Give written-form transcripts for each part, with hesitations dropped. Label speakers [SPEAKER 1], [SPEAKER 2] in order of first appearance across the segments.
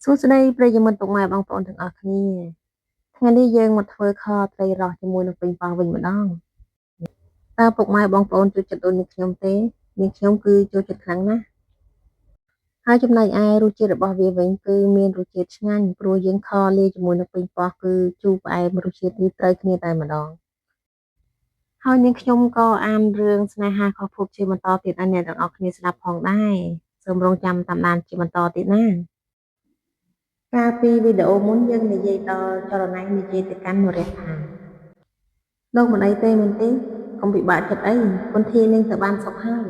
[SPEAKER 1] សួស្តីប្រិយមិត្តពុកម៉ែបងប្អូនទាំងអស់គ្នាថ្ងៃនេះយើងមកធ្វើខត្រីរ៉ស់ជាមួយនឹងប៉េងប៉ោះវិញម្ដងតើពុកម៉ែបងប្អូនចូលចិត្តដូចនឹងខ្ញុំទេនាងខ្ញុំគឺចូលចិត្តខ្លាំងណាស់ហើយចំណែកឯរសជាតិរបស់វាវិញគឺមានរសជាតិឆ្ងាញ់ព្រោះយើងខលាយជាមួយនឹងប៉េងប៉ោះគឺជូរផ្អែមរសជាតិនេះត្រូវគ្នាតែម្ដងហើយនាងខ្ញុំក៏អានរឿងស្នេហាខុសភពជាបន្តទៀតឲ្យអ្នកទាំងអស់គ្នាស្ដាប់ផងដែរសូមរងចាំតាមដានជាបន្តទៀតណាកាលពីវីដេអូមុនយើងនិយាយដល់ចរណៃនិយាយទៅកាន់នរៈថាលោកមិនអីទេមែនទេកុំពិបាកចិត្តអីគន្ធានឹងទៅបានសុខហើយ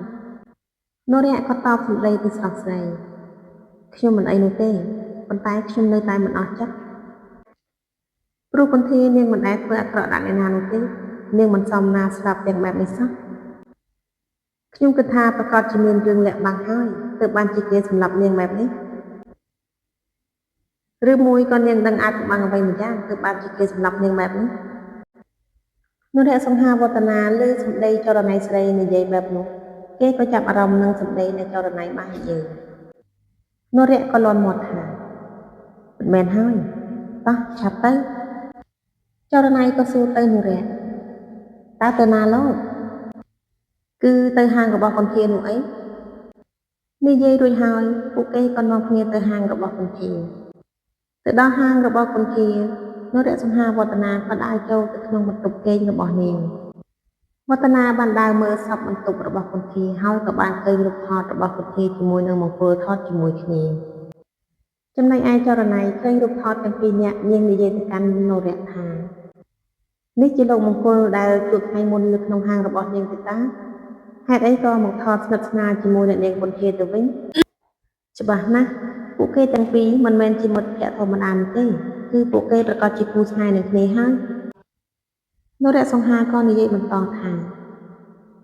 [SPEAKER 1] នរៈក៏តបសម្ដីទៅស្រស់ស្រីខ្ញុំមិនអីនោះទេប៉ុន្តែខ្ញុំនៅតែមិនអស់ចិត្តព្រោះគន្ធានាងមិនដែលធ្វើអាក្រក់ដាក់អ្នកណានោះទេនាងមិនសមណាស្ដាប់ទាំងបែបនេះសោះខ្ញុំគិតថាប្រកាសជាមានរឿងលាក់បាំងហើយទើបបានជាគេសម្លាប់នាងបែបនេះឬមួយក៏នាងដឹងអាចបាំងអ្វីម្យ៉ាងទើបបានជាគេសម្លាប់នាងបែបនេះនរៈសង្ហាវឌ្ឍនាលើសម្ដីចរណៃស្រីនិយាយបែបនោះគេក៏ចាប់អារម្មណ៍នឹងសម្ដីនៃចរណៃបាននិយាយនរៈក៏លន់មាត់ថាមិនមែនហើយតោះឆាប់ទៅចរណៃក៏សួរទៅនរៈតើទៅណាលោកគឺទៅហាងរបស់កន្ធានោះអីនិយាយរួចហើយពួកគេក៏នាំគ្នាទៅហាងរបស់កន្ធាទៅដល់ហាងរបស់កន្ធានរៈសង្ហាវឌ្ឍនាក៏ដើរចូលទៅក្នុងបន្ទប់គេងរបស់នាងវឌ្ឍនាបានដើរមើលសពបន្ទប់របស់កន្ធាហើយក៏បានឃើញរូបថតរបស់កន្ធាជាមួយនឹងមង្គលថតជាមួយគ្នាចំណែកឯចរណៃឃើញរូបថតទាំងពីរនាក់នាងនិយាយទៅកាន់នរៈថានេះជាលោកមង្គលដែលជួបថ្ងៃមុននៅក្នុងហាងរបស់នាងទេតាហេតុអីក៏មកថតស្និទ្ធស្នាលជាមួយនឹងនាងកន្ធាទៅវិញច្បាស់ណាស់ពួកគេទាំងពីរមិនមែនជាមិត្តភក្តិធម្មតានោះទេគឺពួកគេប្រកាសជាគូស្នេហ៍នឹងគ្នាហើយនរៈសង្ហាក៏និយាយបន្តថា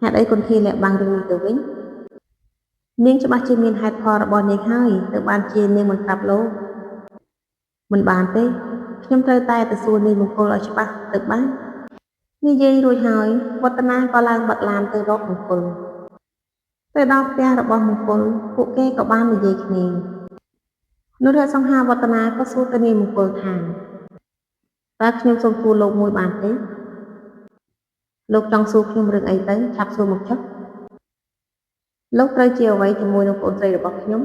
[SPEAKER 1] ហេតុអីគន្ធាលាក់បាំងរឿងនេះទៅវិញនាងច្បាស់ជាមានហេតុផលរបស់នាងហើយទើបបានជានាងមិនប្រាប់លោកមិនបានទេខ្ញុំត្រូវតែទៅសួរនាងមង្គលឲ្យច្បាស់ទៅបាននិយាយរួចហើយវឌ្ឍនាក៏ឡើងបាត់ឡានទៅរកមង្គលទៅដល់ផ្ទះរបស់មង្គលពួកគេក៏បាននិយាយគ្នានរៈសង្ហាវឌ្ឍនាក៏សួរទៅនាងមង្គលថាតើខ្ញុំសូមសួរលោកមួយបានទេលោកចង់សួរខ្ញុំរឿងអីទៅឆាប់សួរមកចុះលោកត្រូវជាអ្វីជាមួយនឹងប្អូនស្រីរបស់ខ្ញុំ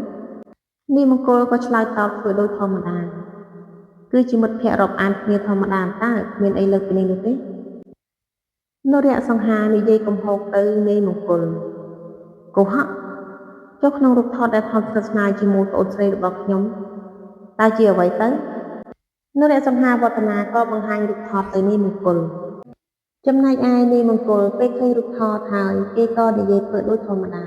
[SPEAKER 1] នាងមង្គលក៏ឆ្លើយតបធ្វើដូចធម្មតាគឺជាមិត្តភក្តិរាប់អានគ្នាធម្មតាតើគ្មានអីលើសពីនេះនោះទេនរៈសង្ហានិយាយកំហុសទៅនាងមង្គលកុហកចុះក្នុងរូបថតដែលថតស្និទ្ធស្នាលជាមួយប្អូនស្រីរបស់ខ្ញុំតើជាអ្វីទៅនរៈសង្ហាវឌ្ឍនាក៏បង្ហាញរូបថតទៅនាងមង្គលចំណែកឯនាងមង្គលពេលឃើញរូបថតហើយគេក៏និយាយធ្វើដូចធម្មតា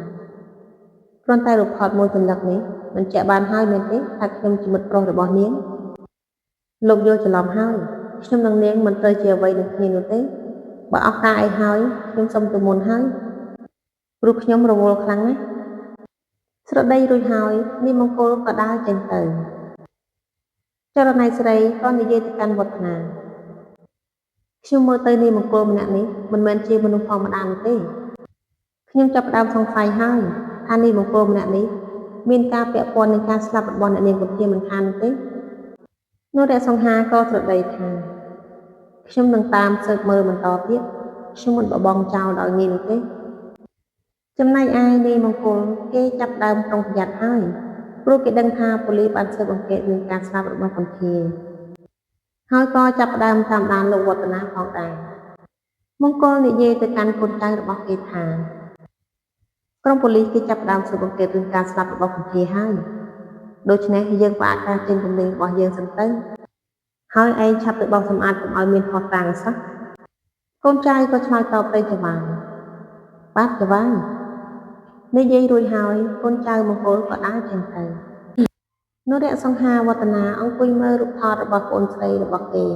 [SPEAKER 1] គ្រាន់តែរូបថតមួយសន្លឹកនេះមិនជាក់បានហើយមែនទេថាខ្ញុំជាមិត្តប្រុសរបស់នាងលោកយល់ច្រឡំហើយខ្ញុំនិងនាងមិនត្រូវជាអ្វីនឹងគ្នានោះទេបើអស់ការអីហើយខ្ញុំសុំទៅមុនហើយព្រោះខ្ញុំរវល់ខ្លាំងណាស់ស្រដីរួចហើយនាងមង្គលក៏ដើរចេញទៅចរណៃស្រីក៏និយាយទៅកាន់វឌ្ឍនាខ្ញុំមើលទៅនាងមង្គលម្នាក់នេះមិនមែនជាមនុស្សធម្មតានោះទេខ្ញុំចាប់ផ្ដើមសង្ស័យហើយថានាងមង្គលម្នាក់នេះមានការពាក់ព័ន្ធនឹងការស្លាប់របស់អ្នកនាងកន្ធាមិនខាននោះទេនរៈសង្ហាក៏ស្រដីថាខ្ញុំនឹងតាមស៊ើបមើលបន្តទៀតខ្ញុំមិនបបងចោលដោយងាយនោះទេចំណែកឯនាយមង្គលគេចាប់ដើមប្រុងប្រយ័ត្នហើយព្រោះគេដឹងថាប៉ូលីសបានស៊ើបអង្កេតនឹងការស្លាប់របស់កន្ធាហើយក៏ចាប់ផ្ដើមតាមដានលោកវឌ្ឍនាផងដែរមង្គលនិយាយទៅកាន់កូនចៅរបស់គេថាក្រុមប៉ូលីសគេចាប់ផ្ដើមស៊ើបអង្កេតរឿងការស្លាប់របស់កន្ធាហើយដូច្នេះយើងក៏អាចការចេញទំនិញរបស់យើងសិនទៅហើយឯងឆាប់ទៅបោសសម្អាតកុំឲ្យមានខុសតាំងសោះកូនចៅក៏ឆ្លើយតបទៅចវាងបាទចវាងនិយាយរួចហើយកូនចៅមង្គលក៏ដើរចេញទៅនរៈសង្ហាវឌ្ឍនាអង្គុយមើលរូបថតរបស់ប្អូនស្រីរបស់គេ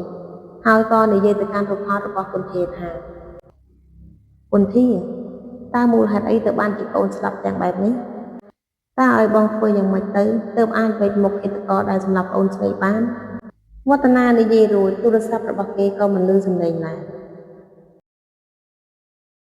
[SPEAKER 1] ហើយក៏និយាយទៅកាន់រូបថតរបស់គុនធាថាគុនធាតើមូលហេតុអីទៅបានជាកូនស្លាប់ទាំងបែបនេះតើឲ្យបងធ្វើយ៉ាងម៉េចទៅទើបអាចវេចមុខឃាតករដែលសម្លាប់ប្អូនស្រីបានវឌ្ឍនានិយាយរួចទូរស័ព្ទរបស់គេក៏មិនឮសំឡេងឡើយ